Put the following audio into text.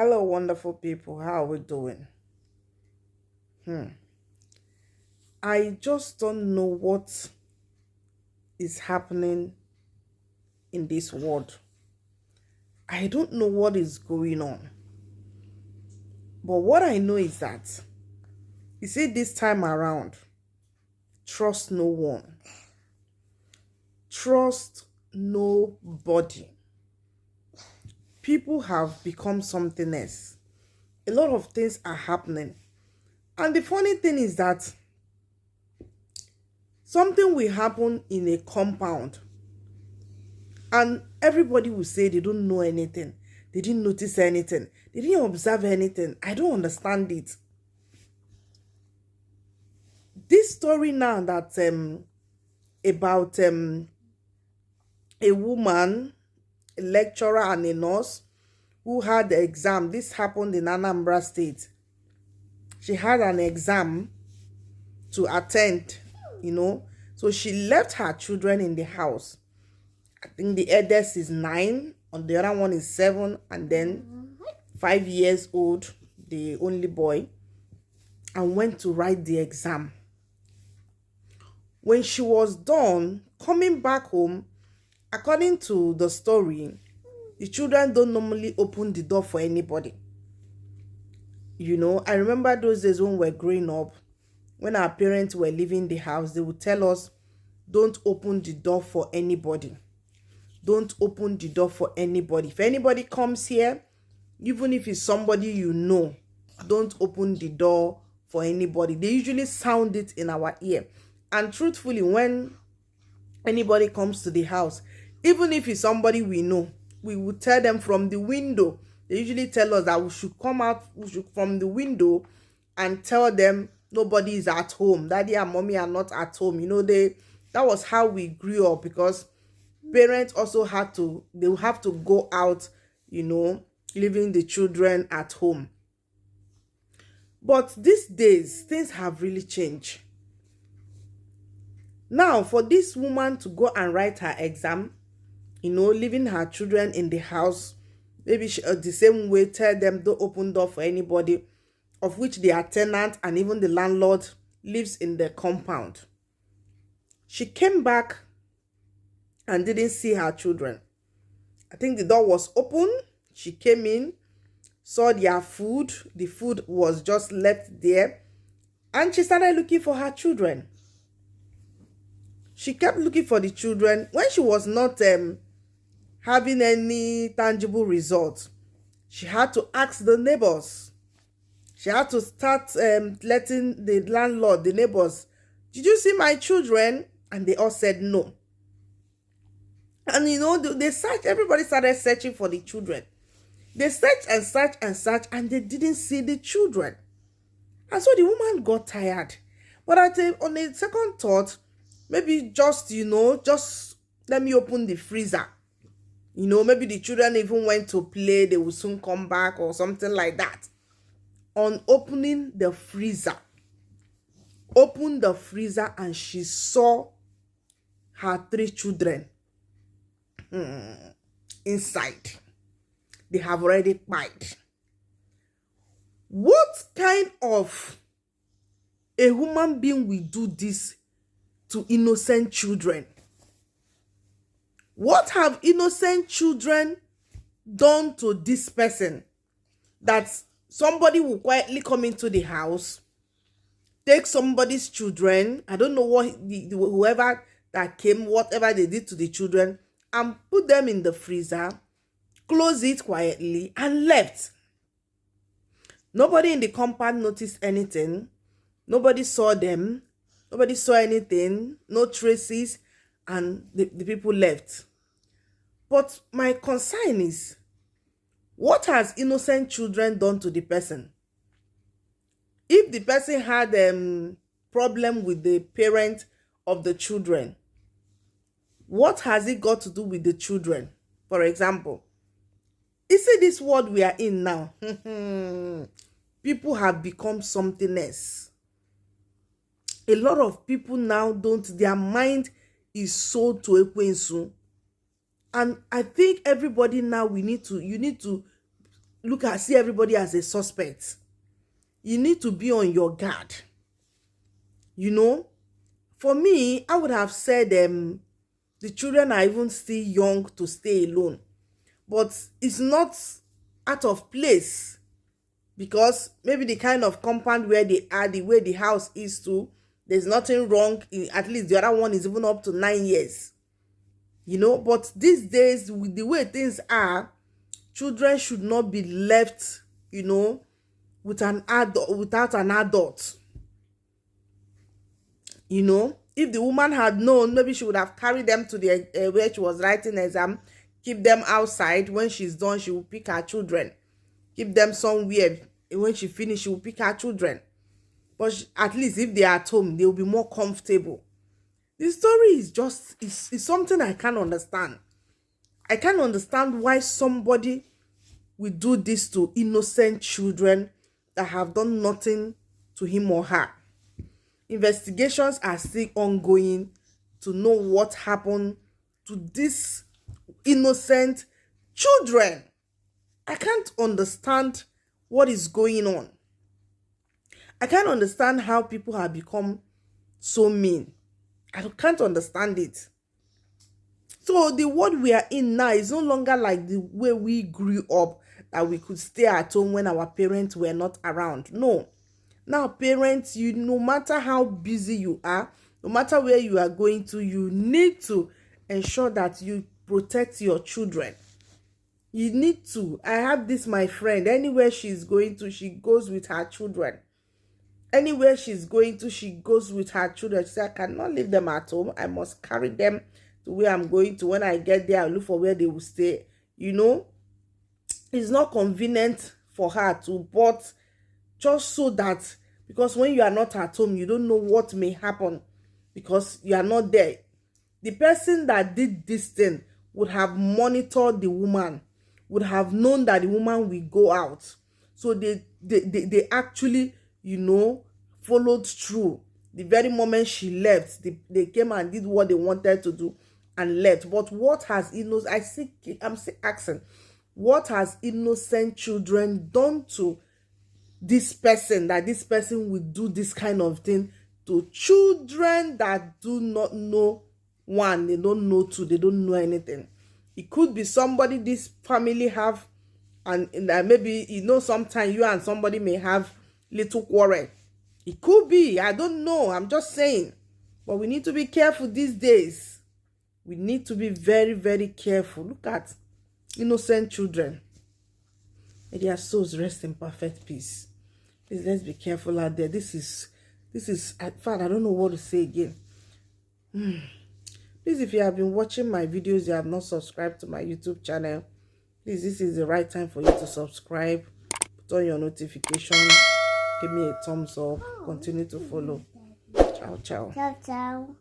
Hello, wonderful people. How are we doing? I just don't know what is happening in this world. I don't know what is going on. But what I know is that, you see, this time around, trust no one. Trust nobody. People have become something else. A lot of things are happening. And the funny thing is that something will happen in a compound and everybody will say they don't know anything. They didn't notice anything. They didn't observe anything. I don't understand it. This story now that about a woman, a lecturer and a nurse who had the exam. This happened in Anambra State. She had an exam to attend, So she left her children in the house. I think the eldest is 9, and the other one is 7, and then 5 years old, the only boy, and went to write the exam. When she was done, coming back home, according to the story, the children don't normally open the door for anybody. I remember those days when we were growing up, when our parents were leaving the house, they would tell us, don't open the door for anybody. Don't open the door for anybody. If anybody comes here, even if it's somebody you know, don't open the door for anybody. They usually sound it in our ear. And truthfully, when anybody comes to the house, even if it's somebody we know, we will tell them from the window. They usually tell us that we should come out from the window and tell them nobody is at home. Daddy and mommy are not at home. That was how we grew up, because parents also they will have to go out, leaving the children at home. But these days, things have really changed. Now, for this woman to go and write her exam, leaving her children in the house, maybe she, the same way, tell them don't open door for anybody, of which their tenant and even the landlord lives in the compound. She came back and didn't see her children. I think the door was open. She came in, saw their food. The food was just left there. And she started looking for her children. She kept looking for the children. When she was not having any tangible results, she had to ask the neighbors. She had to start letting the landlord, the neighbors, did you see my children? And they all said no. And they searched, everybody started searching for the children. They searched and searched and searched, and they didn't see the children. And so the woman got tired. But on a second thought, maybe just let me open the freezer. Maybe the children even went to play, they will soon come back or something like that. On opening the freezer, and she saw her 3 children inside. They have already died. What kind of a human being will do this to innocent children? What have innocent children done to this person that somebody will quietly come into the house, take somebody's children, I don't know what whoever that came, whatever they did to the children, and put them in the freezer, close it quietly, and left. Nobody in the compound noticed anything. Nobody saw them. Nobody saw anything. No traces. And the people left. But my concern is, what has innocent children done to the person? If the person had a problem with the parent of the children, what has it got to do with the children? For example, you see this world we are in now, people have become something else. A lot of people now their mind is sold to Ekwensu. And I think everybody now, you need to see everybody as a suspect. You need to be on your guard. You know, for me, I would have said the children are even still young to stay alone. But it's not out of place, because maybe the kind of compound where they are, the way the house is too, there's nothing wrong. At least the other one is even up to 9 years. You know, but these days, with the way things are, children should not be left, you know, with an adult, without an adult. You know, if the woman had known, maybe she would have carried them to the where she was writing exam, keep them outside. When she's done, she will pick her children, keep them somewhere. When she finish, she will pick her children. But at least if they are at home, they will be more comfortable. The story is just is something I can't understand. I can't understand why somebody will do this to innocent children that have done nothing to him or her. Investigations are still ongoing to know what happened to these innocent children. I can't understand what is going on. I can't understand how people have become so mean. I can't understand it. So the world we are in now is no longer like the way we grew up, that we could stay at home when our parents were not around. No. Now parents, you, no matter how busy you are, no matter where you are going to, you need to ensure that you protect your children. You need to. I have this, my friend, anywhere she's going to, she goes with her children. Anywhere she's going to, she goes with her children. She said, I cannot leave them at home. I must carry them to where I'm going to. When I get there, I'll look for where they will stay. You know, it's not convenient for her to, but just so that, because when you are not at home, you don't know what may happen because you are not there. The person that did this thing would have monitored the woman, would have known that the woman will go out. So they actually, you know, followed through. The very moment she left, they came and did what they wanted to do and left. But what has innocent, I'm still asking, what has innocent children done to this person, that this person will do this kind of thing to children that do not know? One, they don't know. Two, they don't know anything. It could be somebody this family have, and maybe, you know, sometimes you and somebody may have little quarrel. It could be, I don't know, I'm just saying. But we need to be careful these days. We need to be very, very careful. Look at innocent children. May their souls rest in perfect peace. Please, let's be careful out there. This is, in fact, I don't know what to say again. Please, if you have been watching my videos, you have not subscribed to my YouTube channel, please, this is the right time for you to subscribe. Put on your notification. Give me a thumbs up. Continue to follow. Ciao, ciao. Ciao, ciao.